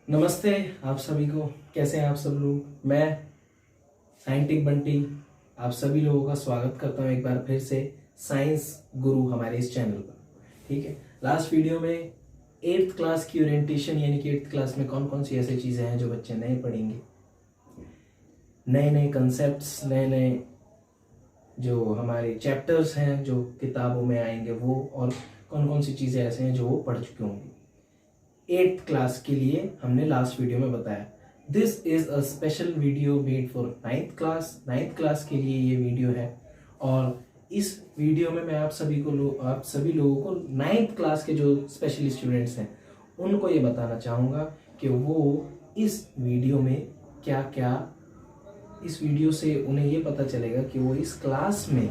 नमस्ते आप सभी को। कैसे हैं आप सब लोग। मैं साइंटिक बंटी आप सभी लोगों का स्वागत करता हूं एक बार फिर से साइंस गुरु हमारे इस चैनल पर। ठीक है, लास्ट वीडियो में 8th क्लास की ओरिएंटेशन यानी कि 8th क्लास में कौन कौन सी ऐसी चीज़ें हैं जो बच्चे नए पढ़ेंगे, नए नए कंसेप्ट्स, नए नए जो हमारे चैप्टर्स हैं जो किताबों में आएंगे वो, और कौन कौन सी चीज़ें ऐसे हैं जो वो पढ़ चुके होंगे 8th क्लास के लिए हमने लास्ट वीडियो में बताया। This is a special video made for 9th class. 9th class के लिए ये वीडियो है और इस वीडियो में मैं आप सभी लोगों को 9th क्लास के जो स्पेशल स्टूडेंट्स हैं उनको ये बताना चाहूँगा कि वो इस वीडियो में क्या क्या, इस वीडियो से उन्हें ये पता चलेगा कि वो इस क्लास में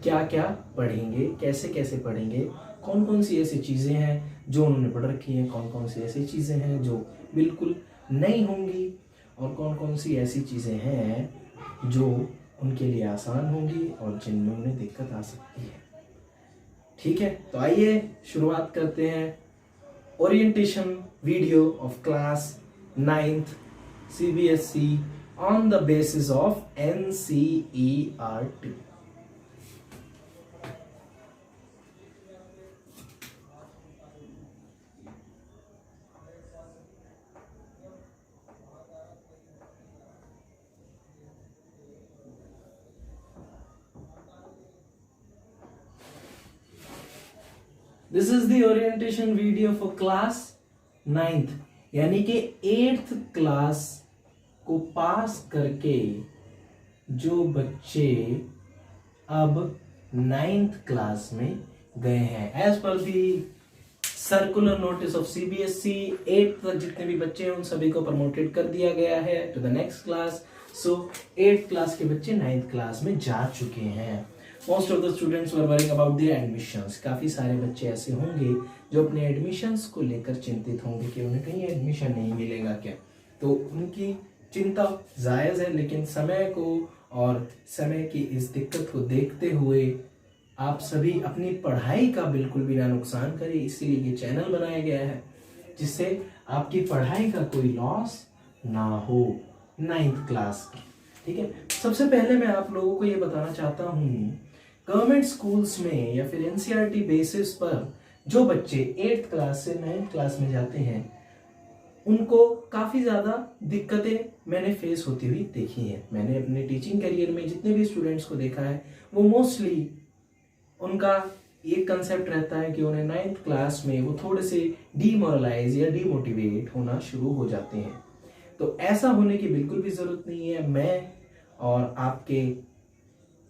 क्या क्या पढ़ेंगे, कैसे कैसे पढ़ेंगे, कौन कौन सी ऐसी चीज़ें हैं जो उन्होंने पढ़ रखी हैं, कौन कौन सी ऐसी चीज़ें हैं जो बिल्कुल नई होंगी, और कौन कौन सी ऐसी चीज़ें हैं जो उनके लिए आसान होंगी और जिनमें उन्हें दिक्कत आ सकती है। ठीक है, तो आइए शुरुआत करते हैं orientation video of class 9th CBSE on the basis of NCERT. This is the orientation video for class 9th यानी कि 8th क्लास को पास करके जो बच्चे अब 9th क्लास में गए हैं। As per the circular notice of CBSE 8th तक जितने भी बच्चे हैं उन सभी को प्रमोटेड कर दिया गया है to the next class. So 8th class के बच्चे 9th क्लास में जा चुके हैं। Most of the students were worrying about their admissions. काफी सारे बच्चे ऐसे होंगे जो अपने एडमिशंस को लेकर चिंतित होंगे कि उन्हें कहीं एडमिशन नहीं मिलेगा क्या। तो उनकी चिंता जायज है, लेकिन समय को और समय की इस दिक्कत को देखते हुए आप सभी अपनी पढ़ाई का बिल्कुल भी ना नुकसान करें, इसीलिए ये चैनल बनाया गया है जिससे आपकी पढ़ाई का कोई लॉस ना हो 9th क्लास की। ठीक है, सबसे पहले मैं आप लोगों को ये बताना चाहता हूँ, गवर्नमेंट स्कूल्स में या फिर NCERT बेसिस पर जो बच्चे 8th क्लास से 9th क्लास में जाते हैं उनको काफ़ी ज़्यादा दिक्कतें मैंने फेस होती हुई देखी हैं। मैंने अपने टीचिंग करियर में जितने भी स्टूडेंट्स को देखा है वो मोस्टली उनका एक कंसेप्ट रहता है कि उन्हें 9th क्लास में वो थोड़े से डीमोरलाइज या डीमोटिवेट होना शुरू हो जाते हैं। तो ऐसा होने की बिल्कुल भी ज़रूरत नहीं है। मैं और आपके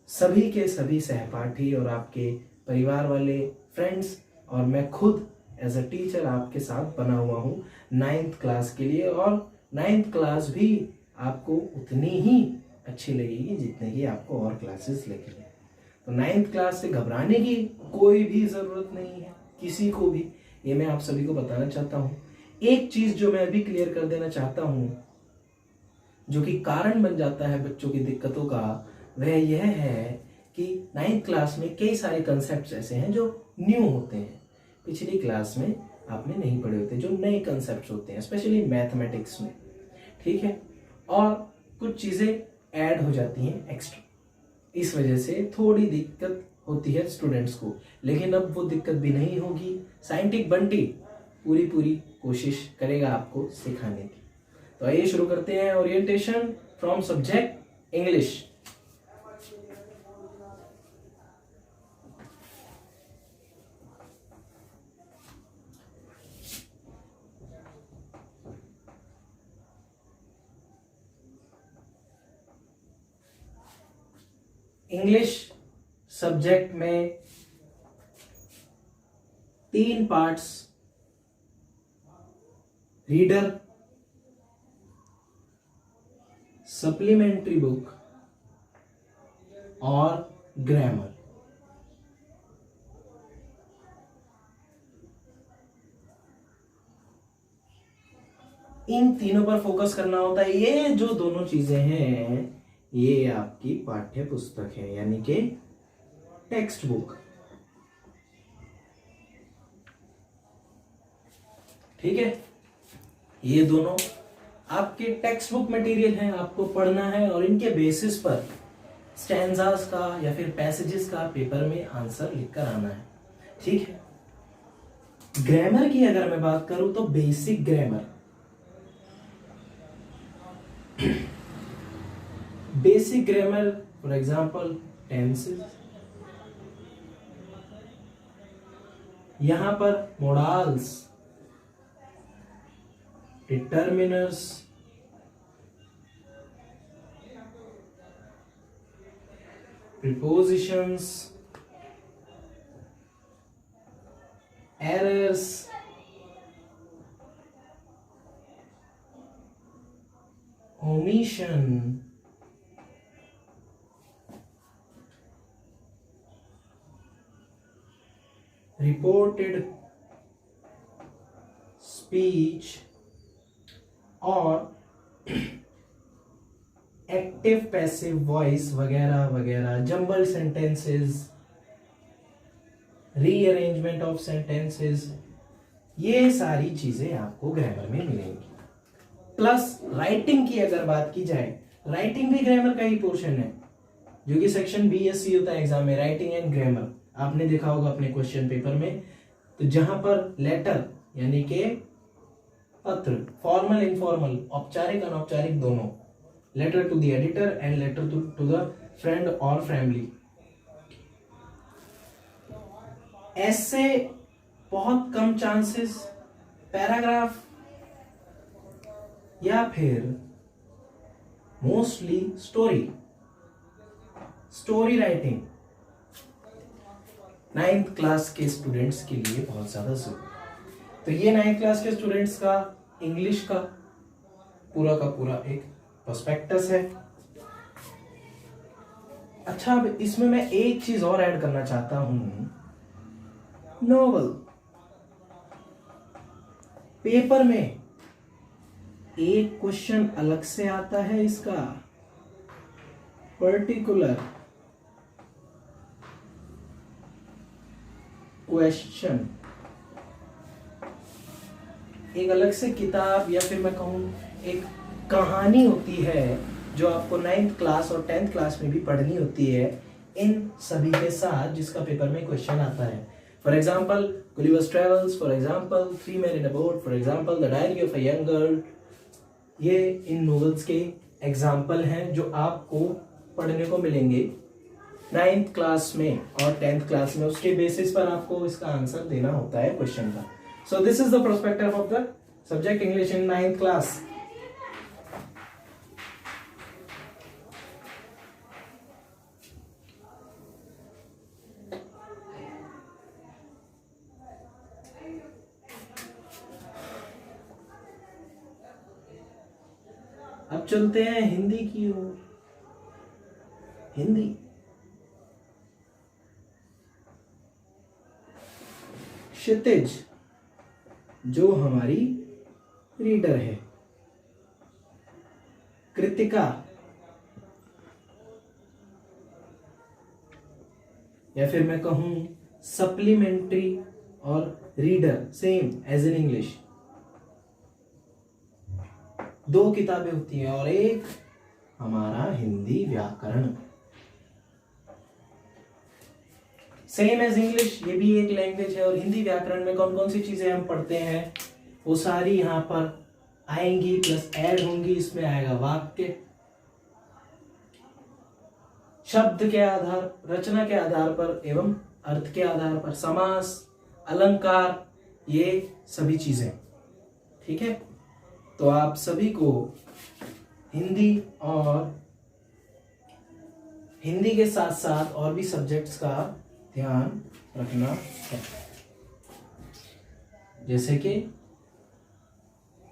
सभी के सभी सहपाठी और आपके परिवार वाले, फ्रेंड्स और मैं खुद एज अ टीचर आपके साथ बना हुआ हूँ 9th क्लास के लिए, और 9th क्लास भी आपको उतनी ही अच्छी लगेगी जितने की आपको और क्लासेस लगेंगे। तो 9th क्लास से घबराने की कोई भी ज़रूरत नहीं है किसी को भी, ये मैं आप सभी को बताना चाहता हूँ। एक चीज़ जो मैं अभी क्लियर कर देना चाहता हूँ जो कि कारण बन जाता है बच्चों की दिक्कतों का, वह यह है कि 9th क्लास में कई सारे कंसेप्ट ऐसे हैं जो न्यू होते हैं, पिछली क्लास में आपने नहीं पढ़े होते, जो नए कंसेप्ट होते हैं स्पेशली मैथमेटिक्स में। ठीक है, और कुछ चीज़ें ऐड हो जाती हैं एक्स्ट्रा, इस वजह से थोड़ी दिक्कत होती है स्टूडेंट्स को, लेकिन अब वो दिक्कत भी नहीं होगी। साइंटिक बंटी पूरी कोशिश करेगा आपको सिखाने की। तो आइए शुरू करते हैं orientation from subject English. English subject में 3 पार्ट्स, रीडर, सप्लीमेंट्री बुक और ग्रामर। इन तीनों पर फोकस करना होता है। ये जो दोनों चीजें हैं ये आपकी पाठ्य पुस्तक है यानी कि टेक्स्ट बुक। ठीक है, ये दोनों आपके टेक्स्ट बुक मटेरियल हैं, आपको पढ़ना है और इनके बेसिस पर स्टैंजास का या फिर पैसेजेस का पेपर में आंसर लिखकर आना है। ठीक है। ग्रामर की अगर मैं बात करूं तो basic grammar, basic grammar for example tenses, यहां पर modals, determiners, prepositions, errors, omission, reported speech और एक्टिव पैसिव वॉइस वगैरह वगैरह, jumble sentences, rearrangement of sentences, ये सारी चीजें आपको ग्रामर में मिलेंगी। प्लस राइटिंग की अगर बात की जाए, राइटिंग भी ग्रामर का ही पोर्शन है, जो कि सेक्शन बीएससी होता है एग्जाम में, राइटिंग एंड ग्रामर। आपने देखा होगा अपने क्वेश्चन पेपर में, तो जहां पर लेटर यानी के पत्र, फॉर्मल इनफॉर्मल, औपचारिक अनौपचारिक दोनों, letter to the editor and letter to the friend और फैमिली, ऐसे बहुत कम चांसेस, पैराग्राफ या फिर mostly story writing 9th class के स्टूडेंट्स के लिए बहुत ज्यादा जरूरी। तो ये 9th क्लास के स्टूडेंट्स का इंग्लिश का पूरा एक पर्सपेक्टस है। अच्छा, अब इसमें मैं एक चीज और ऐड करना चाहता हूं। नोवेल पेपर में एक क्वेश्चन अलग से आता है, इसका पर्टिकुलर क्वेश्चन एक अलग से किताब या फिर मैं कहूं एक कहानी होती है, जो आपको 9th क्लास और 10th क्लास में भी पढ़नी होती है, इन सभी के साथ, जिसका पेपर में क्वेश्चन आता है। For example Gulliver's travels, for example three man in a boat, for example the diary of a young girl, ये इन नॉवेल्स के एग्जाम्पल हैं जो आपको पढ़ने को मिलेंगे 9th क्लास में और 10th क्लास में। उसके बेसिस पर आपको इसका आंसर देना होता है क्वेश्चन का। So this is the perspective of the subject English in 9th class. अब चलते हैं हिंदी की ओर। हिंदी क्षितिज जो हमारी रीडर है, कृतिका या फिर मैं कहूं सप्लीमेंट्री और reader same as in English, दो किताबें होती हैं, और एक हमारा हिंदी व्याकरण सेम एज इंग्लिश, ये भी एक लैंग्वेज है। और हिंदी व्याकरण में कौन कौन सी चीजें हम पढ़ते हैं वो सारी यहां पर आएंगी, प्लस ऐड होंगी। इसमें आएगा वाक्य, शब्द के आधार, रचना के आधार पर एवं अर्थ के आधार पर, समास, अलंकार, ये सभी चीजें। ठीक है, तो आप सभी को हिंदी और हिंदी के साथ साथ और भी सब्जेक्ट्स का ध्यान रखना है। जैसे कि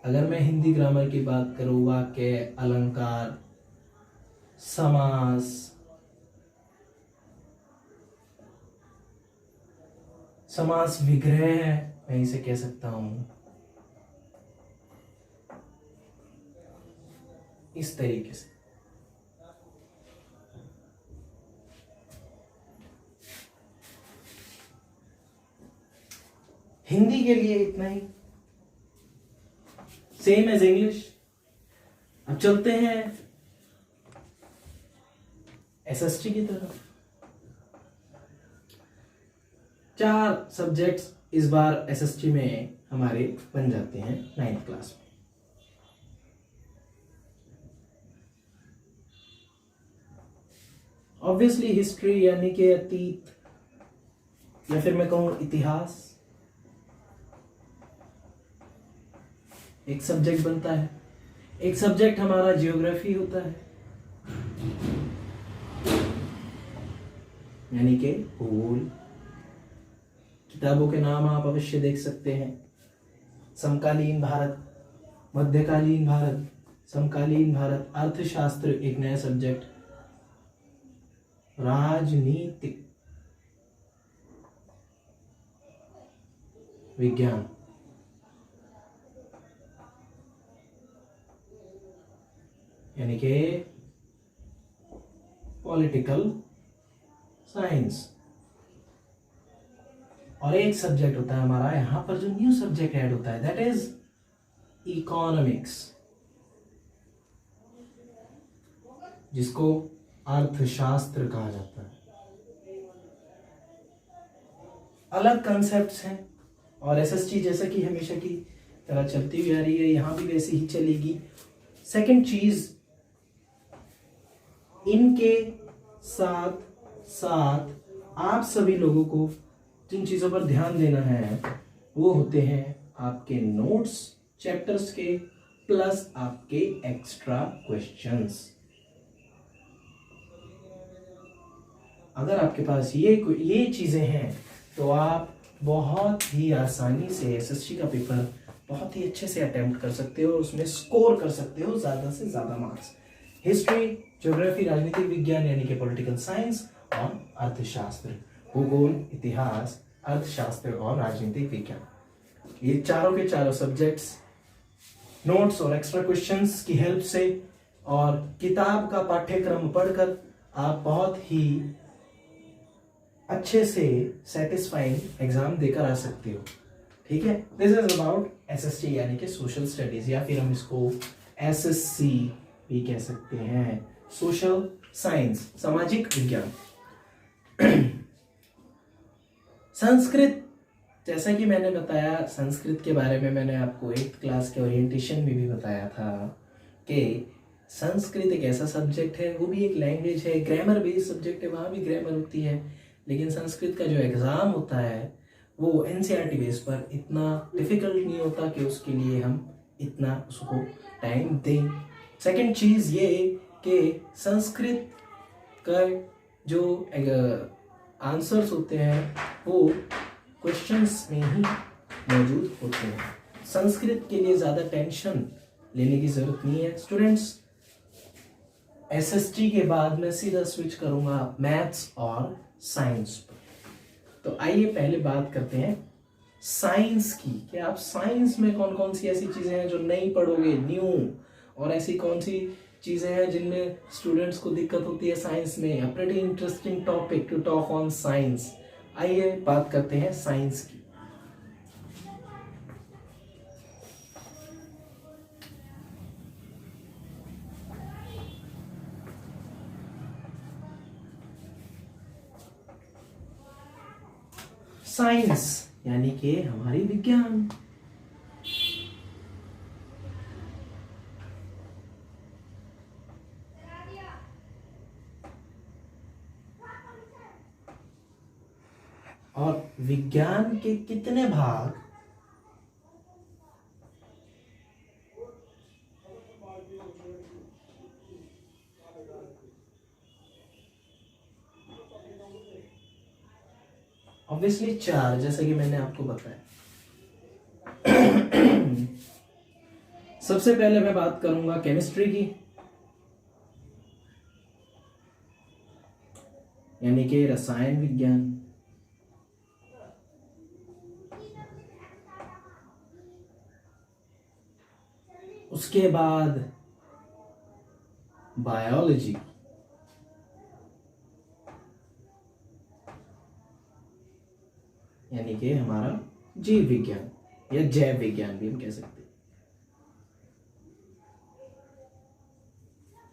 अगर मैं हिंदी ग्रामर की बात करूं, वाक्य, अलंकार, समास, समास विग्रह मैं इसे कह सकता हूं, इस तरीके से। हिंदी के लिए इतना ही। Same as English. अब चलते हैं एसएसटी की तरफ। 4 सब्जेक्ट्स इस बार एसएसटी में हमारे बन जाते हैं 9th क्लास में। ऑब्वियसली हिस्ट्री यानी कि अतीत, या फिर मैं कहूं इतिहास, एक सब्जेक्ट बनता है। एक सब्जेक्ट हमारा जियोग्राफी होता है, यानी कि भूगोल। किताबों के नाम आप अवश्य देख सकते हैं। समकालीन भारत, मध्यकालीन भारत, समकालीन भारत, अर्थशास्त्र एक नया सब्जेक्ट, राजनीतिक विज्ञान, यानी कि पॉलिटिकल साइंस। और एक सब्जेक्ट होता है हमारा यहां पर जो न्यू सब्जेक्ट ऐड होता है, दैट इज इकोनॉमिक्स, जिसको अर्थशास्त्र कहा जाता है। अलग कंसेप्ट्स हैं और एसएसटी जैसा कि हमेशा की तरह चलती हुई आ रही है, यहां भी वैसे ही चलेगी। सेकंड चीज, इनके साथ साथ आप सभी लोगों को जिन चीजों पर ध्यान देना है वो होते हैं आपके नोट्स चैप्टर्स के, प्लस आपके एक्स्ट्रा क्वेश्चंस। अगर आपके पास ये चीजें हैं तो आप बहुत ही आसानी से एसएसटी का पेपर बहुत ही अच्छे से अटेम्प्ट कर सकते हो, उसमें स्कोर कर सकते हो ज्यादा से ज्यादा मार्क्स। हिस्ट्री, ज्योग्राफी, राजनीतिक विज्ञान यानी कि पॉलिटिकल साइंस, और अर्थशास्त्र, भूगोल, इतिहास, अर्थशास्त्र और राजनीतिक विज्ञान, ये चारों के चारों सब्जेक्ट्स नोट्स और एक्स्ट्रा क्वेश्चंस की हेल्प से और किताब का पाठ्यक्रम पढ़कर आप बहुत ही अच्छे से सेटिस्फाइंग एग्जाम देकर आ सकते हो। ठीक है, दिस इज अबाउट एसएसटी यानी कि सोशल स्टडीज, या फिर हम इसको एसएससी भी कह सकते हैं, सोशल साइंस, सामाजिक विज्ञान। संस्कृत, जैसा कि मैंने बताया, संस्कृत के बारे में मैंने आपको 8th क्लास के ओरिएंटेशन में भी बताया था कि संस्कृत एक ऐसा सब्जेक्ट है, वो भी एक लैंग्वेज है, ग्रामर बेस्ड सब्जेक्ट है, वहाँ भी ग्रामर होती है, लेकिन संस्कृत का जो एग्ज़ाम होता है वो एनसीईआरटी बेस पर इतना डिफिकल्ट नहीं होता कि उसके लिए हम इतना उसको टाइम दें। सेकंड चीज़ ये कि संस्कृत का जो आंसर्स होते हैं वो क्वेश्चंस में ही मौजूद होते हैं। संस्कृत के लिए ज़्यादा टेंशन लेने की ज़रूरत नहीं है स्टूडेंट्स। एसएसटी के बाद मैं सीधा स्विच करूंगा मैथ्स और साइंस पर। तो आइए पहले बात करते हैं साइंस की, कि आप साइंस में कौन कौन सी ऐसी चीज़ें हैं जो नहीं पढ़ोगे न्यू, और ऐसी कौन सी चीज़ें हैं जिनमें स्टूडेंट्स को दिक्कत होती है साइंस में। A pretty interesting topic to talk on science. आइए बात करते हैं साइंस की। साइंस यानी कि हमारी विज्ञान। और विज्ञान के कितने भाग ऑब्वियसली 4, जैसा कि मैंने आपको बताया। सबसे पहले मैं बात करूंगा केमिस्ट्री की, यानी कि रसायन विज्ञान। उसके बाद बायोलॉजी, यानी कि हमारा जीव विज्ञान या जैव विज्ञान भी हम कह सकते हैं।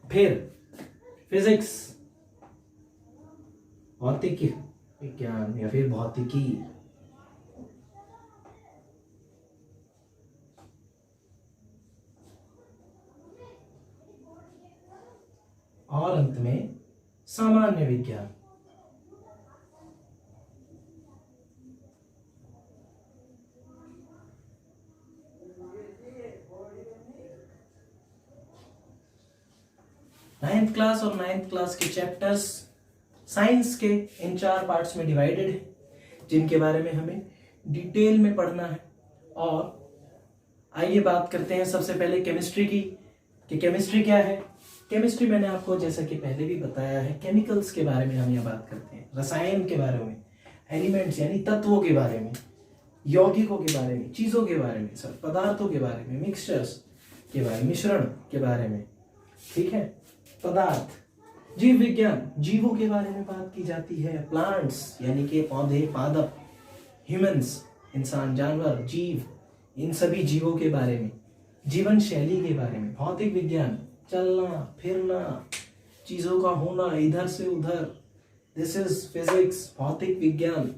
फिर फिजिक्स, भौतिक विज्ञान या फिर भौतिकी, और अंत में सामान्य विज्ञान। नाइन्थ क्लास और नाइन्थ क्लास के चैप्टर्स साइंस के इन 4 पार्ट्स में डिवाइडेड है, जिनके बारे में हमें डिटेल में पढ़ना है। और आइए बात करते हैं सबसे पहले केमिस्ट्री की, कि केमिस्ट्री क्या है। केमिस्ट्री मैंने आपको जैसा कि पहले भी बताया है, केमिकल्स के बारे में हम यहाँ बात करते हैं, रसायन के बारे में, एलिमेंट्स यानी तत्वों के बारे में, यौगिकों के बारे में, चीजों के बारे में, सर पदार्थों के बारे में, मिक्सचर्स के बारे में, मिश्रण के बारे में, ठीक है। पदार्थ, जीव विज्ञान, जीवों के बारे में बात की जाती है, प्लांट्स यानी कि पौधे, पादप, ह्यूमंस इंसान, जानवर, जीव, इन सभी जीवों के बारे में, जीवन शैली के बारे में, भौतिक विज्ञान, चलना फिरना, चीजों का होना इधर से उधर, दिस इज फिजिक्स, भौतिक विज्ञान।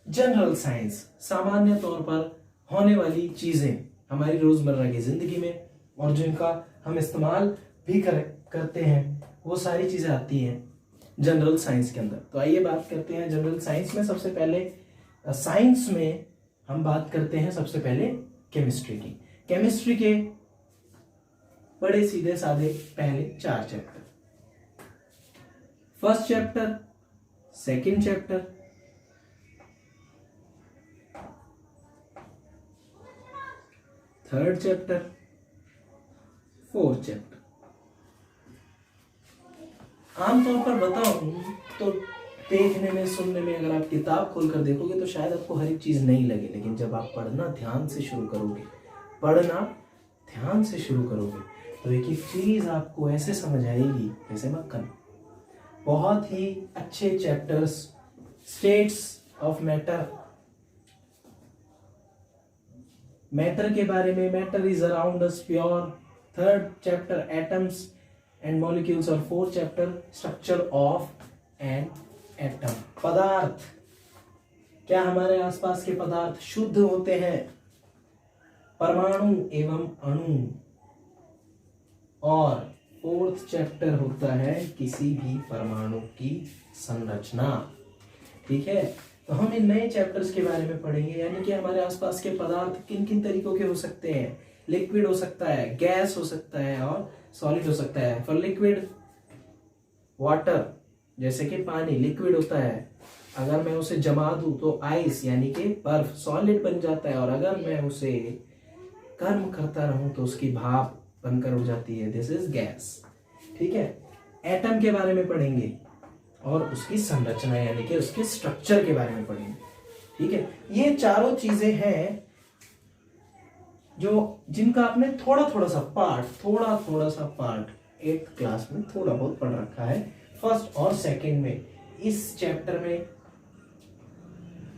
जनरल साइंस, सामान्य तौर पर होने वाली चीजें हमारी रोजमर्रा की जिंदगी में और जिनका हम इस्तेमाल भी करते हैं, वो सारी चीजें आती हैं जनरल साइंस के अंदर। तो आइए बात करते हैं जनरल साइंस में। सबसे पहले साइंस में हम बात करते हैं सबसे पहले केमिस्ट्री की। केमिस्ट्री के बड़े सीधे साधे पहले 4 chapter, first chapter, second chapter, third chapter, fourth chapter. आमतौर पर बताऊं तो देखने में, सुनने में, अगर आप किताब खोलकर देखोगे तो शायद आपको हर एक चीज नहीं लगे, लेकिन जब आप पढ़ना ध्यान से शुरू करोगे, तो एक एक चीज आपको ऐसे समझ आएगी जैसे मक्खन। बहुत ही अच्छे chapters, states of matter, matter के बारे में, matter is around us pure, third chapter atoms and molecules, और fourth chapter structure of an atom. पदार्थ, क्या हमारे आसपास के पदार्थ शुद्ध होते हैं, परमाणु एवं अणु। और फोर्थ चैप्टर होता है किसी भी परमाणु की संरचना, ठीक है। तो हम इन नए चैप्टर्स के बारे में पढ़ेंगे, यानी कि हमारे आसपास के पदार्थ किन किन तरीकों के हो सकते हैं। लिक्विड हो सकता है, गैस हो सकता है और सॉलिड हो सकता है। फॉर लिक्विड, वाटर जैसे कि पानी लिक्विड होता है, अगर मैं उसे जमा दूं तो आइस यानी कि बर्फ सॉलिड बन जाता है, और अगर मैं उसे गर्म करता रहूं तो उसकी भाप बनकर हो जाती है, दिस इज गैस, ठीक है। एटम के बारे में पढ़ेंगे और उसकी संरचना यानी कि उसके स्ट्रक्चर के बारे में पढ़ेंगे, ठीक है। ये चारों चीजें हैं जो जिनका आपने थोड़ा थोड़ा सा पार्ट 8th क्लास में थोड़ा बहुत पढ़ रखा है, फर्स्ट और सेकंड में। इस चैप्टर में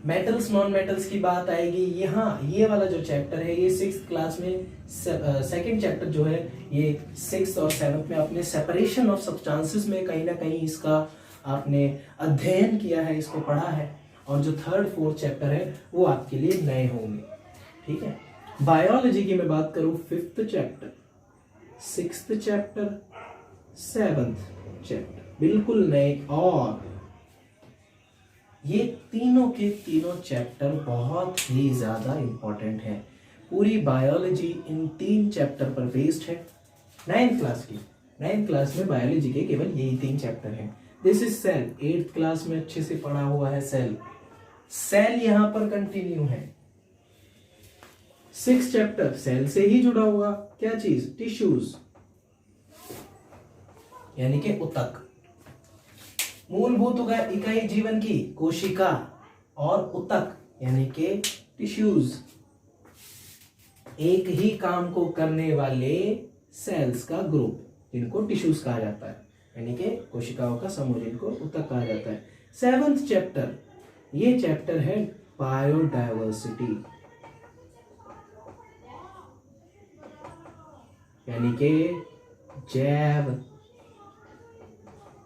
मेटल्स नॉन मेटल्स की बात आएगी। यहाँ ये वाला जो चैप्टर है ये 6th क्लास में, सेकंड चैप्टर जो है ये 6th और 7th में अपने सेपरेशन ऑफ सब्सटेंसेस में कहीं ना कहीं इसका आपने अध्ययन किया है, इसको पढ़ा है। और जो थर्ड फोर्थ चैप्टर है वो आपके लिए नए होंगे, ठीक है। बायोलॉजी की मैं बात करूं, 5th chapter, 6th chapter, 7th chapter बिल्कुल नए, और ये तीनों के तीनों चैप्टर बहुत ही ज्यादा इंपॉर्टेंट है। पूरी बायोलॉजी इन 3 चैप्टर पर बेस्ड है। 9th क्लास की, 9th क्लास में बायोलॉजी के केवल यही 3 चैप्टर हैं। This is cell, 8th class में अच्छे से पढ़ा हुआ है सेल, सेल यहां पर कंटिन्यू है। 6th चैप्टर सेल से ही जुड़ा हुआ, क्या चीज, टिश्यूज यानी कि ऊतक। मूलभूत इकाई जीवन की कोशिका, और ऊतक यानी कि टिश्यूज। एक ही काम को करने वाले सेल्स का ग्रुप जिनको टिश्यूज कहा जाता है, यानी कि कोशिकाओं का समूह जिनको ऊतक कहा जाता है। 7th चैप्टर, ये चैप्टर है बायोडायवर्सिटी, यानी कि जैव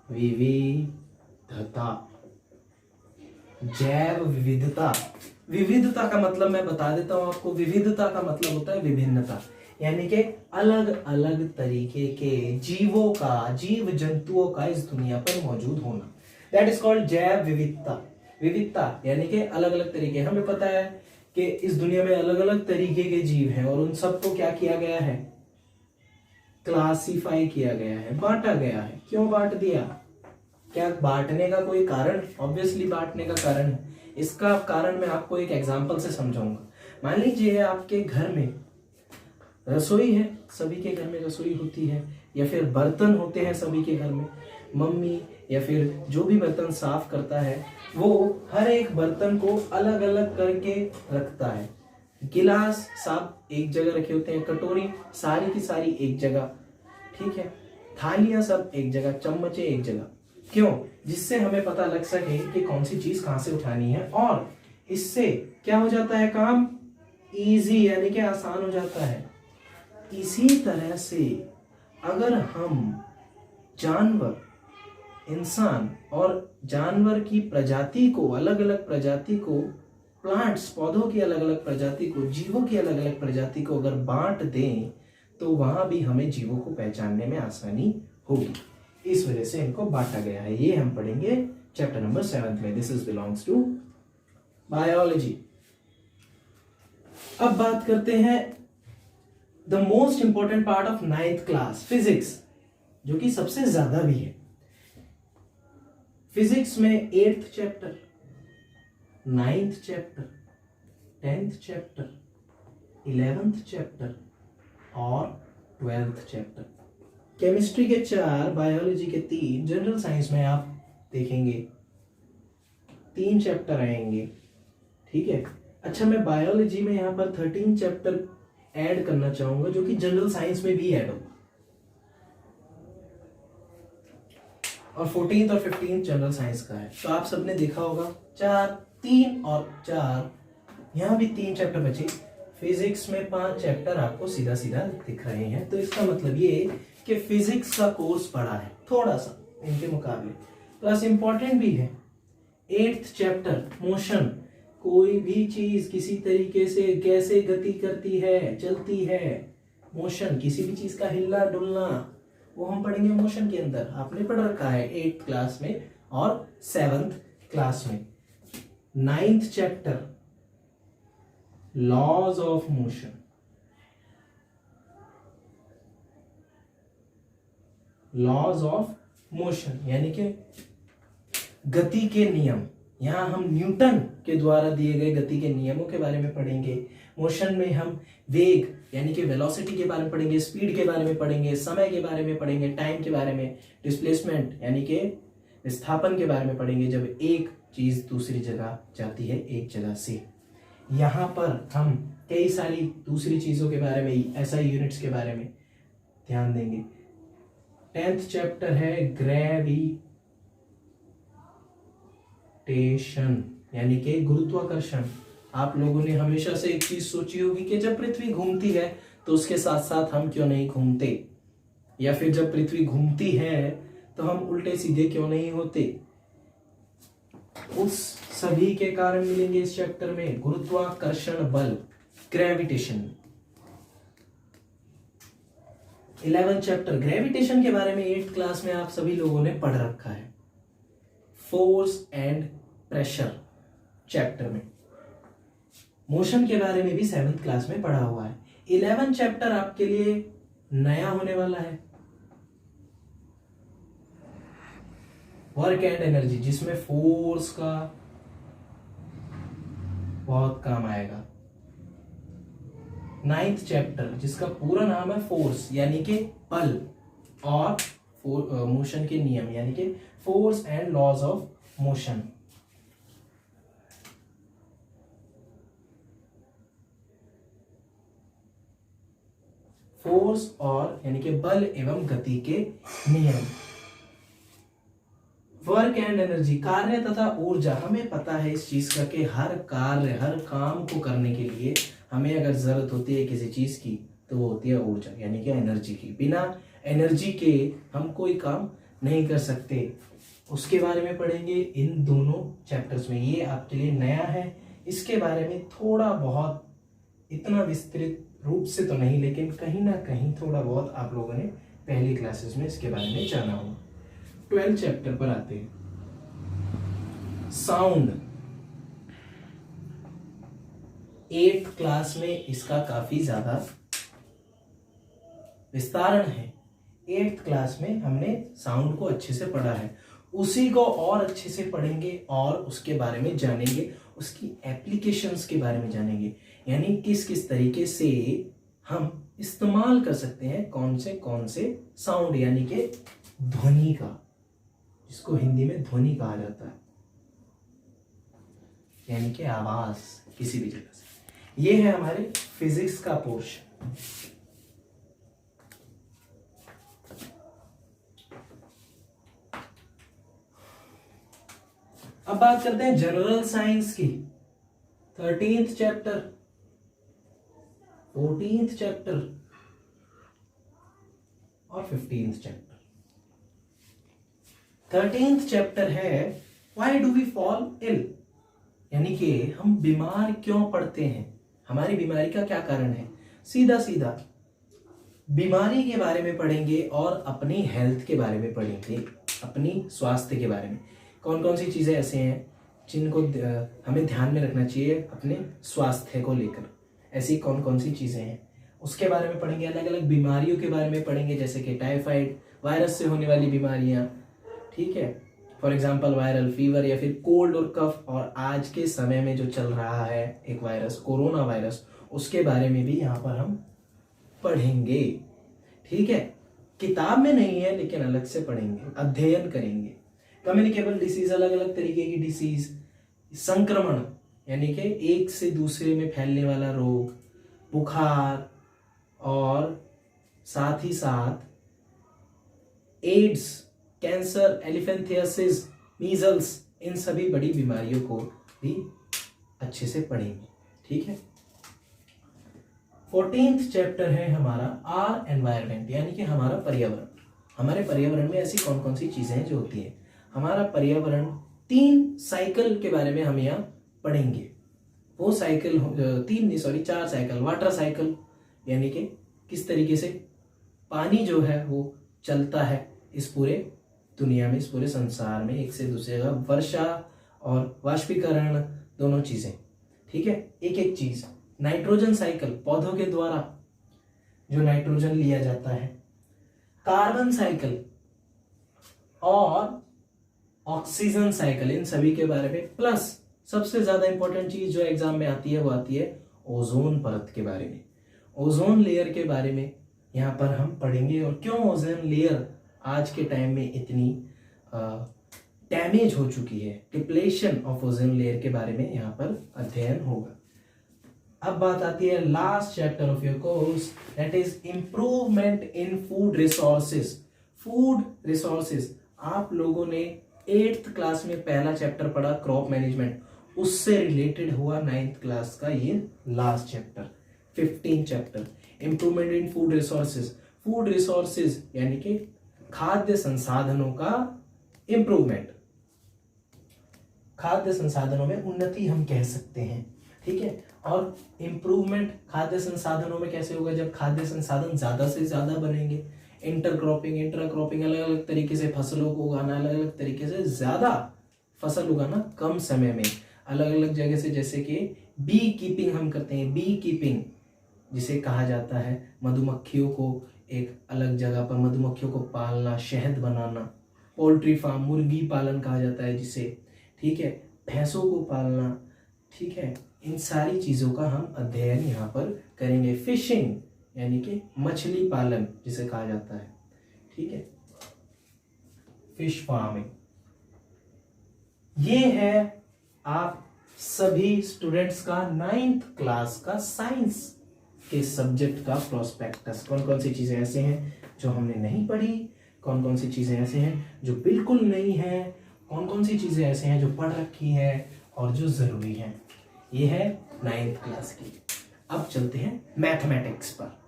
विविधता, जैव विविधता। विविधता का मतलब मैं बता देता हूं आपको, विविधता का मतलब होता है विभिन्नता, यानी कि अलग अलग तरीके के जीवों का, जीव जंतुओं का इस दुनिया पर मौजूद होना, दैट इज कॉल्ड जैव विविधता। विविधता यानी कि अलग अलग तरीके। हमें पता है कि इस दुनिया में अलग अलग तरीके के जीव हैं और उन सबको क्या किया गया है, क्लासिफाई किया गया है, बांटा गया है। क्यों बांट दिया? क्या बांटने का कोई कारण? ऑब्वियसली बांटने का कारण है। इसका कारण मैं आपको एक एग्जांपल से समझाऊंगा। मान लीजिए आपके घर में रसोई है, सभी के घर में रसोई होती है, या फिर बर्तन होते हैं सभी के घर में। मम्मी या फिर जो भी बर्तन साफ करता है वो हर एक बर्तन को अलग अलग करके रखता है। गिलास सब एक जगह रखे होते हैं, कटोरी सारी की सारी एक जगह, ठीक है, थालियां सब एक जगह, चम्मचे एक जगह। क्यों? जिससे हमें पता लग सके कि कौन सी चीज कहां से उठानी है, और इससे क्या हो जाता है, काम इजी यानी कि आसान हो जाता है। इसी तरह से अगर हम जानवर, इंसान और जानवर की प्रजाति को, अलग अलग प्रजाति को, प्लांट्स पौधों की अलग अलग प्रजाति को, जीवों की अलग अलग प्रजाति को अगर बांट दें तो वहां भी हमें जीवों को पहचानने में आसानी होगी। इस वजह से इनको बांटा गया है। ये हम पढ़ेंगे चैप्टर नंबर 7 में। This is belongs to biology. अब बात करते हैं the most important part of 9th class, physics, जो कि सबसे ज्यादा भी है। फिजिक्स में 8th chapter, 9th chapter, 10th chapter, 11th chapter और 12th चैप्टर। केमिस्ट्री के 4, बायोलॉजी के 3, जनरल साइंस में आप देखेंगे 3 चैप्टर आएंगे, ठीक है। अच्छा, मैं बायोलॉजी में यहाँ पर 13 चैप्टर ऐड करना चाहूंगा जो कि जनरल साइंस में भी ऐड होगा, और 14th और 15th जनरल साइंस का है। तो आप सबने देखा होगा 4, 3 और 4, यहाँ भी 3 चैप्टर बचे। फिजिक्स में 5 चैप्टर आपको सीधा सीधा दिख रहे हैं। तो इसका मतलब ये कि फिजिक्स का कोर्स बड़ा है थोड़ा सा इनके मुकाबले, प्लस इंपॉर्टेंट भी है। 8th चैप्टर, मोशन, कोई भी चीज किसी तरीके से कैसे गति करती है, चलती है, मोशन, किसी भी चीज का हिलना डुलना, वो हम पढ़ेंगे मोशन के अंदर। आपने पढ़ रखा है 8th क्लास में और 7th क्लास में। 9th chapter, laws of motion, laws of motion यानी कि गति के नियम। यहां हम न्यूटन के द्वारा दिए गए गति के नियमों के बारे में पढ़ेंगे। मोशन में हम वेग यानी कि वेलोसिटी के बारे में पढ़ेंगे, स्पीड के बारे में पढ़ेंगे, समय के बारे में पढ़ेंगे, टाइम के बारे में, डिस्प्लेसमेंट यानी कि विस्थापन के बारे में पढ़ेंगे, जब एक चीज दूसरी जगह जाती है एक जगह से। यहाँ पर हम कई सारी दूसरी चीजों के बारे में, एसआई यूनिट्स के बारे में ध्यान देंगे। 10th चैप्टर है ग्रेविटेशन यानी कि गुरुत्वाकर्षण। आप लोगों ने हमेशा से एक चीज सोची होगी कि जब पृथ्वी घूमती है तो उसके साथ साथ हम क्यों नहीं घूमते, या फिर जब पृथ्वी घूमती है तो हम उल्टे सीधे क्यों नहीं होते। उस सभी के कारण मिलेंगे इस चैप्टर में, गुरुत्वाकर्षण बल, ग्रेविटेशन। 11th चैप्टर, ग्रेविटेशन के बारे में 8th क्लास में आप सभी लोगों ने पढ़ रखा है, फोर्स एंड प्रेशर चैप्टर में। मोशन के बारे में भी 7th क्लास में पढ़ा हुआ है। 11th चैप्टर आपके लिए नया होने वाला है, वर्क एंड एनर्जी, जिसमें फोर्स का बहुत काम आएगा। 9th चैप्टर जिसका पूरा नाम है फोर्स यानी कि बल, और मोशन के नियम यानी कि force and laws of motion. Force और यानी कि बल एवं गति के नियम। वर्क एंड एनर्जी, कार्य तथा ऊर्जा। हमें पता है इस चीज का कि हर कार्य, हर काम को करने के लिए हमें अगर जरूरत होती है किसी चीज की तो वो होती है ऊर्जा यानी कि एनर्जी की। बिना एनर्जी के हम कोई काम नहीं कर सकते, उसके बारे में पढ़ेंगे इन दोनों चैप्टर्स में। ये आपके लिए नया है, इसके बारे में थोड़ा बहुत, इतना विस्तृत रूप से तो नहीं, लेकिन कहीं ना कहीं थोड़ा बहुत आप लोगों ने पहली क्लासेस में इसके बारे में जाना होगा। 12 चैप्टर पर आते हैं। साउंड 8th क्लास में इसका काफी ज्यादा विस्तारण है। 8th क्लास में हमने साउंड को अच्छे से पढ़ा है, उसी को और अच्छे से पढ़ेंगे और उसके बारे में जानेंगे, उसकी एप्लीकेशंस के बारे में जानेंगे, यानी किस किस तरीके से हम इस्तेमाल कर सकते हैं कौन से साउंड, यानी कि ध्वनि का, जिसको हिंदी में ध्वनि कहा जाता है, यानी कि आवाज किसी भी जगह से। ये है हमारे फिजिक्स का पोर्शन। अब बात करते हैं जनरल साइंस की। 13th चैप्टर, 14th चैप्टर और 15th चैप्टर। 13th चैप्टर है why do we fall ill, यानी कि हम बीमार क्यों पड़ते हैं, हमारी बीमारी का क्या कारण है। सीधा सीधा बीमारी के बारे में पढ़ेंगे और अपनी हेल्थ के बारे में पढ़ेंगे, अपनी स्वास्थ्य के बारे में। कौन कौन सी चीजें ऐसे हैं जिनको हमें ध्यान में रखना चाहिए अपने स्वास्थ्य को लेकर, ऐसी कौन कौन सी चीजें हैं उसके बारे में पढ़ेंगे। अलग अलग बीमारियों के बारे में पढ़ेंगे, जैसे कि टाइफाइड, वायरस से होने वाली बीमारियां, ठीक है, फॉर एग्जाम्पल वायरल फीवर, या फिर कोल्ड और कफ, और आज के समय में जो चल रहा है एक वायरस, कोरोना वायरस, उसके बारे में भी यहाँ पर हम पढ़ेंगे। ठीक है, किताब में नहीं है लेकिन अलग से पढ़ेंगे, अध्ययन करेंगे। कम्युनिकेबल डिसीज, अलग अलग तरीके की डिसीज, संक्रमण यानी कि एक से दूसरे में फैलने वाला रोग, बुखार, और साथ ही साथ एड्स, कैंसर, एलिफेंथियासिस, मीजल्स, इन सभी बड़ी बीमारियों को भी अच्छे से पढ़ेंगे। ठीक है। 14th चैप्टर है हमारा आर एनवायरमेंट, यानी कि हमारा पर्यावरण। हमारे पर्यावरण में ऐसी कौन कौन सी चीजें हैं जो होती है। हमारा पर्यावरण 3 साइकिल के बारे में हम यहाँ पढ़ेंगे। वो साइकिल 4 साइकिल। वाटर साइकिल यानी कि किस तरीके से पानी जो है वो चलता है इस पूरे दुनिया में, इस पूरे संसार में, एक से दूसरे जगह। वर्षा और वाष्पीकरण, दोनों चीजें। ठीक है, एक एक चीज। नाइट्रोजन साइकिल, पौधों के द्वारा जो नाइट्रोजन लिया जाता है। कार्बन साइकिल और ऑक्सीजन साइकिल, इन सभी के बारे में। प्लस सबसे ज्यादा इंपॉर्टेंट चीज जो एग्जाम में आती है वो आती है ओजोन परत के बारे में, ओजोन लेयर के बारे में यहाँ पर हम पढ़ेंगे, और क्यों ओजोन लेयर आज के टाइम में इतनी डैमेज हो चुकी है। डिप्लेशन ऑफ ओजोन लेयर के बारे में यहाँ पर अध्ययन होगा। अब बात आती है last chapter of your course, that is improvement in food resources. Food resources आप लोगों ने 8th क्लास में पहला चैप्टर पढ़ा, क्रॉप मैनेजमेंट, उससे रिलेटेड हुआ 9th क्लास का ये last chapter, 15th chapter, improvement in food resources. Food resources यानी कि खाद्य संसाधनों का इंप्रूवमेंट, खाद्य संसाधनों में उन्नति हम कह सकते हैं। ठीक है, और इंप्रूवमेंट खाद्य संसाधनों में कैसे होगा, जब खाद्य संसाधन ज्यादा से ज्यादा बनेंगे। इंटरक्रॉपिंग, इंट्राक्रॉपिंग, अलग अलग तरीके से फसलों को उगाना, अलग अलग तरीके से ज्यादा फसल उगाना कम समय में, अलग अलग जगह से, जैसे कि बी कीपिंग हम करते हैं। बी कीपिंग जिसे कहा जाता है मधुमक्खियों को एक अलग जगह पर मधुमक्खियों को पालना, शहद बनाना। पोल्ट्री फार्म, मुर्गी पालन कहा जाता है जिसे। ठीक है, भैंसों को पालना। ठीक है, इन सारी चीजों का हम अध्ययन यहाँ पर करेंगे। फिशिंग यानी कि मछली पालन जिसे कहा जाता है। ठीक है, फिश फार्मिंग। ये है आप सभी स्टूडेंट्स का 9th क्लास का साइंस के सब्जेक्ट का प्रोस्पेक्टस। कौन कौन सी चीजें ऐसे हैं जो हमने नहीं पढ़ी, कौन कौन सी चीजें ऐसे हैं जो बिल्कुल नहीं है, कौन कौन सी चीजें ऐसे हैं जो पढ़ रखी है और जो जरूरी है। ये है 9th क्लास की। अब चलते हैं मैथमेटिक्स पर।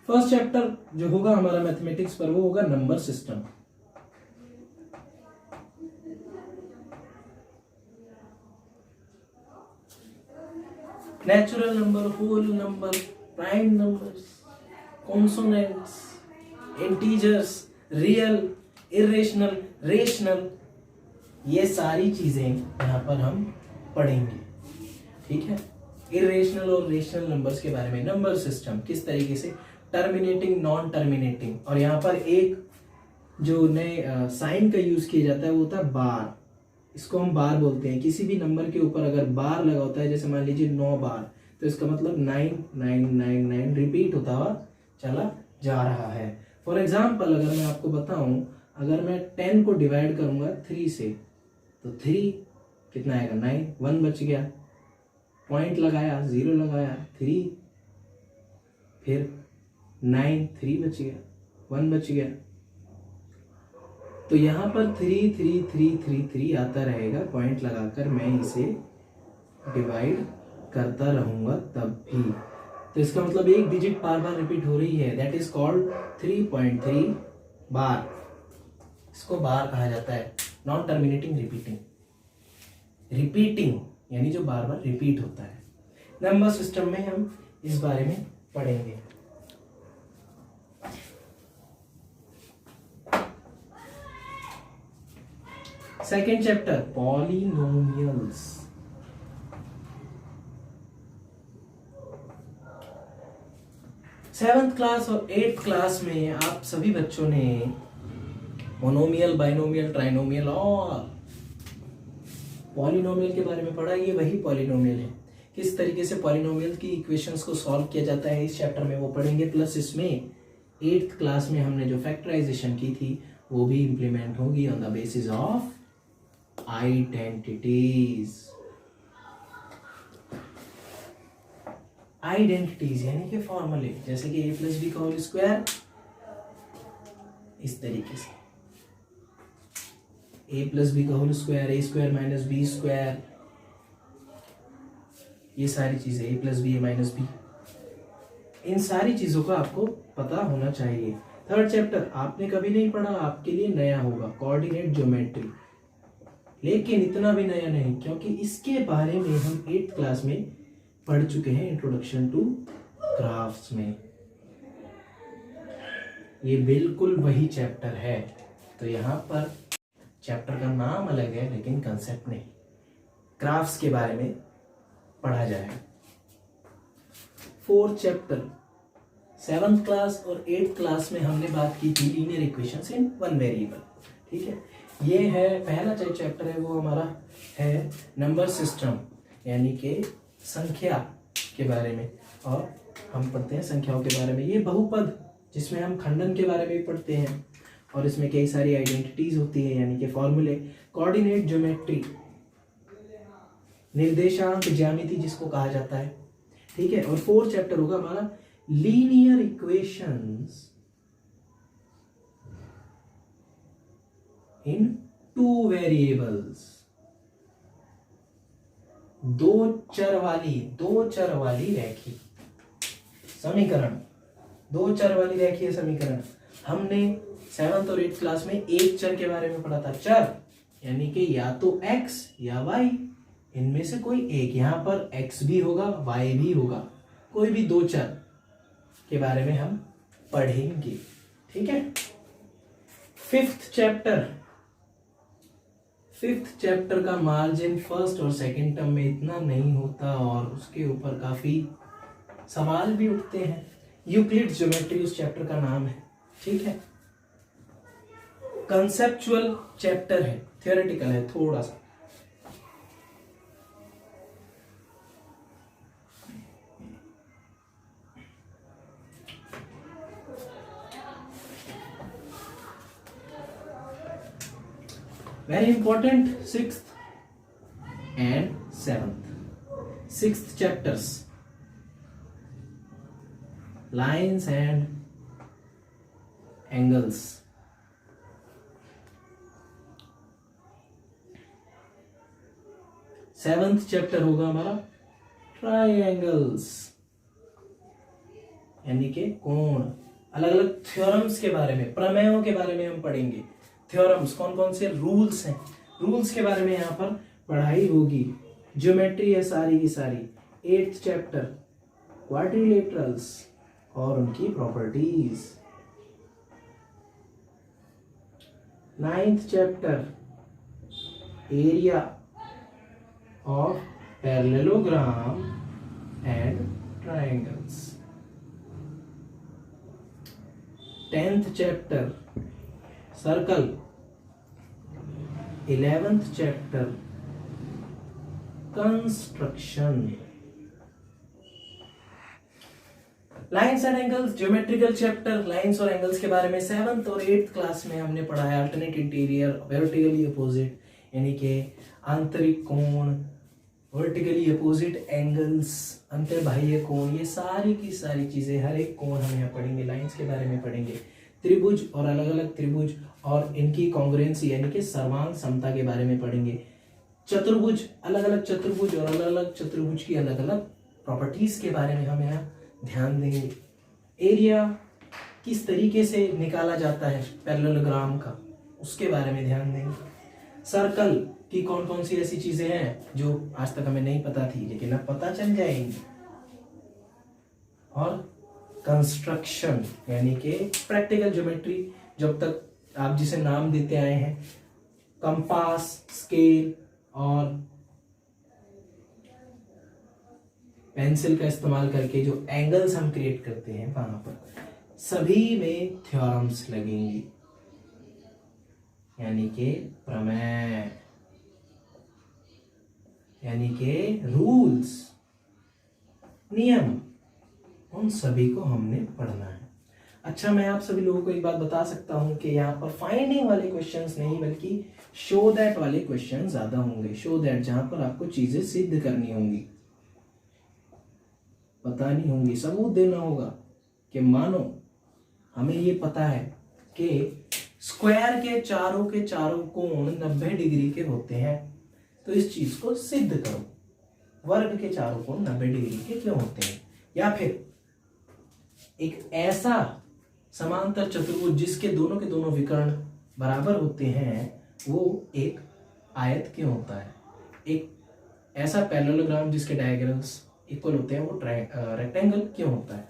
फर्स्ट चैप्टर जो होगा हमारा मैथमेटिक्स पर वो होगा number system. Natural number, whole number, prime numbers, consonants, integers, real, irrational, rational, ये सारी चीजें यहाँ पर हम पढ़ेंगे। ठीक है, इरेशनल और रेशनल नंबर्स के बारे में, नंबर सिस्टम किस तरीके से, टर्मिनेटिंग, नॉन टर्मिनेटिंग, और यहाँ पर एक जो नए साइन का यूज किया जाता है वो होता है बार। इसको हम बार बोलते हैं। किसी भी नंबर के ऊपर अगर बार लगा होता है, जैसे मान लीजिए 9 बार, तो इसका मतलब 9999 रिपीट होता हुआ चला जा रहा है। फॉर एग्जाम्पल अगर मैं आपको बताऊं, अगर मैं 10 को डिवाइड करूंगा 3 से, तो 3 कितना आएगा 9, 1 बच गया, पॉइंट लगाया, 0 लगाया, 3, फिर 9, 3 बच गया, 1 बच गया। तो यहाँ पर 3 3 3 3 3 आता रहेगा, पॉइंट लगाकर मैं इसे डिवाइड करता रहूंगा तब भी। तो इसका मतलब एक डिजिट बार बार रिपीट हो रही है, दैट इज कॉल्ड 3.3 बार। इसको बार कहा जाता है, नॉन टर्मिनेटिंग रिपीटिंग। रिपीटिंग यानी जो बार बार रिपीट होता है। नंबर सिस्टम में हम इस बारे में पढ़ेंगे। Second chapter, polynomials. Seventh class और 8th क्लास में आप सभी बच्चों ने मोनोमियल, बाइनोमियल, ट्राइनोमियल और पॉलिनोमियल के बारे में पढ़ा। ये वही पॉलिनोमियल है, किस तरीके से पॉलिनोमियल की इक्वेशंस को सॉल्व किया जाता है, इस चैप्टर में वो पढ़ेंगे। प्लस इसमें 8th क्लास में हमने जो फैक्टराइजेशन की थी वो भी इंप्लीमेंट होगी on the basis of identities. Identities यानी कि फॉर्मूले, जैसे कि a प्लस बी का होल स्क्वायर, इस तरीके से a प्लस बी का whole square, A square minus B square, ये सारी चीजें, a plus B, A minus B, इन सारी चीजों का आपको पता होना चाहिए। थर्ड चैप्टर आपने कभी नहीं पढ़ा, आपके लिए नया होगा, कोऑर्डिनेट ज्योमेट्री। लेकिन इतना भी नया नहीं, क्योंकि इसके बारे में हम 8th क्लास में पढ़ चुके हैं, इंट्रोडक्शन टू ग्राफ्स में। ये बिल्कुल वही चैप्टर है। तो यहाँ पर चैप्टर का नाम अलग है लेकिन कंसेप्ट नहीं, ग्राफ्स के बारे में पढ़ा जाएगा। फोर्थ चैप्टर, 7th क्लास और 8th क्लास में हमने बात की थी linear equations in one variable. ठीक है, ये है पहला चैप्टर है, वो हमारा है नंबर सिस्टम, यानी कि संख्या के बारे में, और हम पढ़ते हैं संख्याओं के बारे में। ये बहुपद, जिसमें हम खंडन के बारे में भी पढ़ते हैं, और इसमें कई सारी आइडेंटिटीज होती है, यानी कि फॉर्मूले। कोऑर्डिनेट ज्योमेट्री, निर्देशांक ज्यामिति जिसको कहा जाता है। ठीक है, और फोर्थ चैप्टर होगा हमारा लीनियर इक्वेशंस इन टू वेरिएबल्स। दो चर वाली रैखिक समीकरण, दो चर वाली रैखिक समीकरण। हमने 7th और 8th क्लास में एक चर के बारे में पढ़ा था। चर यानी कि या तो x या y, इनमें से कोई एक। यहां पर x भी होगा, y भी होगा, कोई भी दो चर के बारे में हम पढ़ेंगे। ठीक है, फिफ्थ चैप्टर का मार्जिन फर्स्ट और सेकंड टर्म में इतना नहीं होता, और उसके ऊपर काफी सवाल भी उठते हैं। यूक्लिड ज्योमेट्री उस चैप्टर का नाम है। ठीक है, कंसेप्चुअल चैप्टर है, थियोरेटिकल है थोड़ा सा। Very important, 6th and 7th. 6th chapters, lines and angles. 7th chapter होगा हमारा ट्राइंगल्स। यानी कि कोण। अलग अलग थ्योरम्स के बारे में, प्रमेयों के बारे में हम पढ़ेंगे। थ्योरम्स कौन कौन से, रूल्स हैं, रूल्स के बारे में यहाँ पर पढ़ाई होगी। ज्योमेट्री है सारी की सारी। 8th चैप्टर क्वाड्रिलेटरल्स और उनकी properties. 9th chapter area of parallelogram and triangles. 10th chapter circle. 11th chapter construction. Lines and angles, geometrical chapter, lines और एंगल्स के बारे में 7th और 8th क्लास में हमने पढ़ा है। अल्टरनेट इंटीरियर, वर्टिकली अपोजिट यानी कि आंतरिक कोण, वर्टिकली अपोजिट एंगल्स, अंतर्बाह्य कोण, ये सारी की सारी चीजें, हर एक कोण हम यहाँ पढ़ेंगे। लाइन्स के बारे में पढ़ेंगे। त्रिभुज और अलग अलग त्रिभुज और इनकी कॉन्ग्रुएंसी यानी कि सर्वांग समता के बारे में पढ़ेंगे। चतुर्भुज, अलग अलग चतुर्भुज और अलग अलग चतुर्भुज की अलग अलग प्रॉपर्टीज के बारे में हम यहाँ ध्यान देंगे। एरिया किस तरीके से निकाला जाता है पैरेललोग्राम का, उसके बारे में ध्यान देंगे। सर्कल की कौन कौन सी ऐसी चीजें हैं जो आज तक हमें नहीं पता थी लेकिन अब पता चल जाएंगी। और कंस्ट्रक्शन यानी कि प्रैक्टिकल ज्योमेट्री, जब तक आप जिसे नाम देते आए हैं, कंपास, स्केल और पेंसिल का इस्तेमाल करके जो एंगल्स हम क्रिएट करते हैं वहां पर सभी में थ्योरम्स लगेंगी यानी कि प्रमेय, यानी कि रूल्स, नियम, उन सभी को हमने पढ़ना है। अच्छा, मैं आप सभी लोगों को एक बात बता सकता हूं कि यहाँ पर फाइंडिंग वाले क्वेश्चंस नहीं बल्कि शो दैट वाले क्वेश्चन ज्यादा होंगे। शो दैट जहां पर आपको चीजें सिद्ध करनी होंगी, बतानी होंगी, सबूत देना होगा कि मानो हमें ये पता है कि स्क्वायर के चारों कोण 90 डिग्री के होते हैं, तो इस चीज को सिद्ध करो। वर्ग के चारों कोण 90 डिग्री के क्यों होते हैं? या फिर एक ऐसा समांतर चतुर्भुज जिसके दोनों के दोनों विकर्ण बराबर होते हैं, वो एक आयत क्यों होता है? एक ऐसा पैरेललोग्राम जिसके डायगोनल्स इक्वल होते हैं, वो रेक्टेंगल क्यों होता है?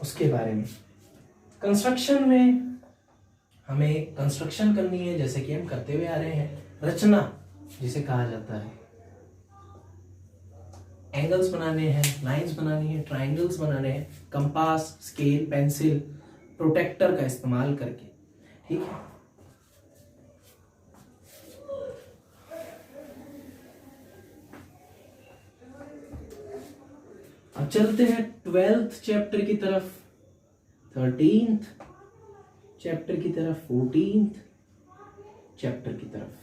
उसके बारे में। कंस्ट्रक्शन में हमें कंस्ट्रक्शन करनी है जैसे कि हम करते हुए आ रहे हैं, रचना जिसे कहा जाता है, एंगल्स बनाने हैं, लाइंस बनानी है, ट्रायंगल्स बनाने हैं, कंपास, स्केल, पेंसिल, प्रोटेक्टर का इस्तेमाल करके। ठीक है, अब चलते हैं 12th चैप्टर की तरफ, 13th चैप्टर की तरफ, 14th चैप्टर की तरफ।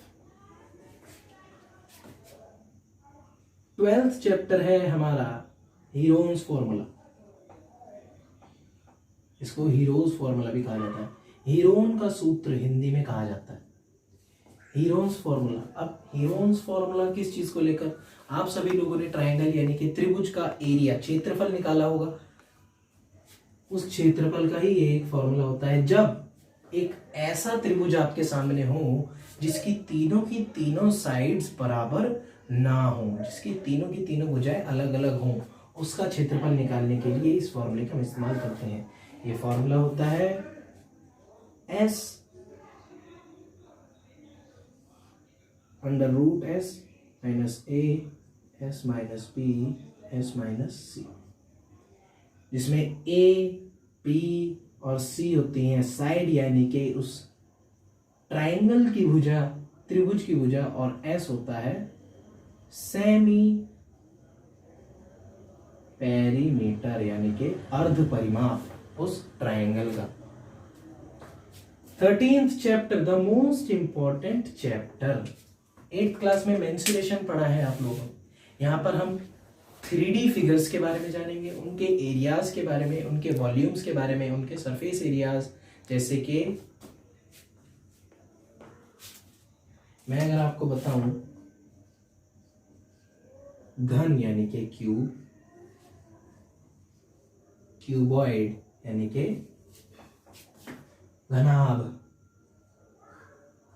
12th चैप्टर है हमारा हीरोन्स फॉर्मूला। इसको हीरोज फॉर्मूला भी कहा जाता है। हीरोन का सूत्र हिंदी में कहा जाता है हीरोन्स फॉर्मूला। अब हीरोन्स फॉर्मूला किस चीज को लेकर? आप सभी लोगों ने ट्रायंगल यानी कि त्रिभुज का एरिया, क्षेत्रफल निकाला होगा। उस क्षेत्रफल का ही एक फॉर्मूला होता है जब एक ऐसा त्रिभुज आपके सामने हो जिसकी तीनों की तीनों साइड्स बराबर ना हो, जिसकी तीनों की तीनों भुजाएं अलग अलग हों, उसका क्षेत्रफल निकालने के लिए इस फॉर्मूले का हम इस्तेमाल करते हैं। ये फॉर्मूला होता है S under root S minus A S minus B S minus C, जिसमें A, B और C होती हैं साइड यानी कि उस ट्रायंगल की भुजा, त्रिभुज की भुजा, और S होता है सेमी पेरीमीटर यानी कि अर्ध परिमाप उस ट्रायंगल का। 13th chapter, the most important chapter. 8th class में मेंसुरेशन पढ़ा है आप लोगों ने। यहाँ पर हम 3D फिगर्स के बारे में जानेंगे, उनके एरियाज के बारे में, उनके वॉल्यूम्स के बारे में, उनके सरफेस एरियाज, जैसे कि मैं अगर आपको बताऊं घन यानी कि क्यूब, क्यूबॉइड यानी कि घनाभ,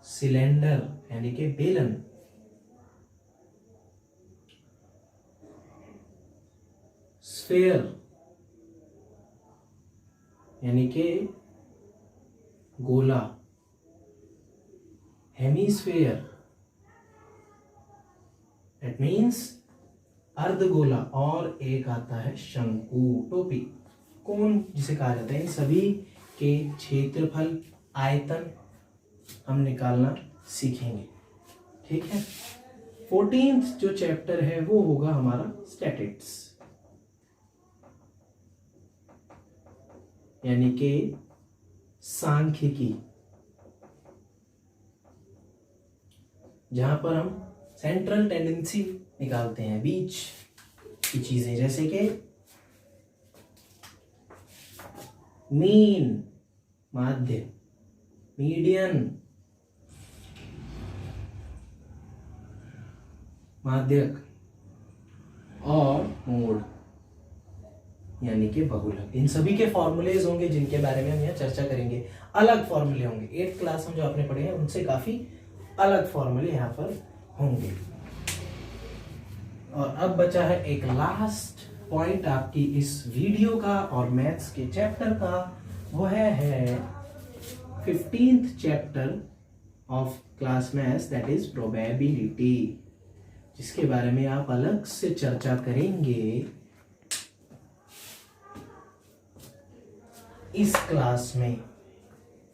सिलेंडर यानी कि बेलन, स्फेयर यानी कि गोला, हेमीस्फेयर इट मीन्स अर्धगोला, और एक आता है शंकु, टोपी, कोन जिसे कहा जाता है। इन सभी के क्षेत्रफल, आयतन हम निकालना सीखेंगे, ठीक है। 14th जो चैप्टर है वो होगा हमारा स्टैटिक्स, यानी कि सांख्यिकी, जहां पर हम सेंट्रल टेंडेंसी निकालते हैं, बीच की चीजें, जैसे कि मीन माध्य, मीडियन माध्यक, और मोड यानी कि बहुलक। इन सभी के फॉर्मूलेज होंगे जिनके बारे में हम यहाँ चर्चा करेंगे। अलग फॉर्मूले होंगे, 8th क्लास में जो आपने पढ़े हैं उनसे काफी अलग फॉर्मूले यहाँ पर होंगे। और अब बचा है एक लास्ट पॉइंट आपकी इस वीडियो का और मैथ्स के चैप्टर का, वो है 15th chapter of class maths, that is probability, जिसके बारे में आप अलग से चर्चा करेंगे इस क्लास में।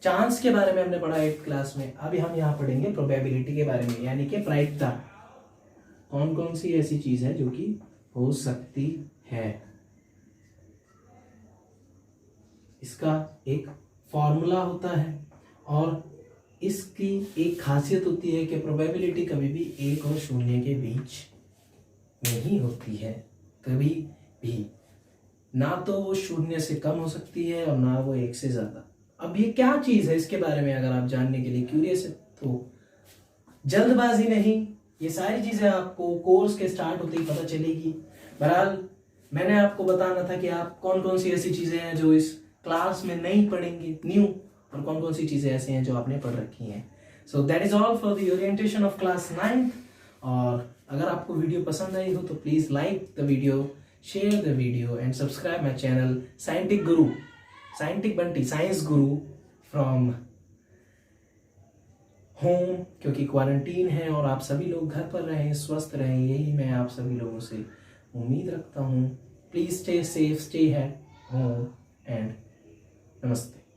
चांस के बारे में हमने पढ़ा 8th क्लास में, अभी हम यहाँ पढ़ेंगे प्रोबेबिलिटी के बारे में, यानी कि प्रायिकता, कौन कौन सी ऐसी चीज है जो कि हो सकती है। इसका एक फॉर्मूला होता है और इसकी एक खासियत होती है कि प्रोबेबिलिटी कभी भी 1 और 0 के बीच में ही होती है, कभी भी ना तो वो 0 से कम हो सकती है और ना वो 1 से ज्यादा। अब ये क्या चीज है, इसके बारे में अगर आप जानने के लिए क्यूरियस है तो जल्दबाजी नहीं, ये सारी चीजें आपको कोर्स के स्टार्ट होते ही पता चलेगी। बहरहाल मैंने आपको बताना था कि आप कौन कौन सी ऐसी चीजें हैं जो इस क्लास में नहीं पढ़ेंगे न्यू, और कौन कौन सी चीजें ऐसी हैं जो आपने पढ़ रखी हैं। So that is all for the orientation of class 9th। और अगर आपको वीडियो पसंद आई हो तो please like the video, share the video and subscribe my channel Scientific Guru, Scientific Bunty, Science Guru from home, क्योंकि क्वारंटीन है और आप सभी लोग घर पर रहें, स्वस्थ रहें, यही मैं आप सभी लोगों से उम्मीद रखता हूँ। Please stay safe, stay at home and नमस्ते।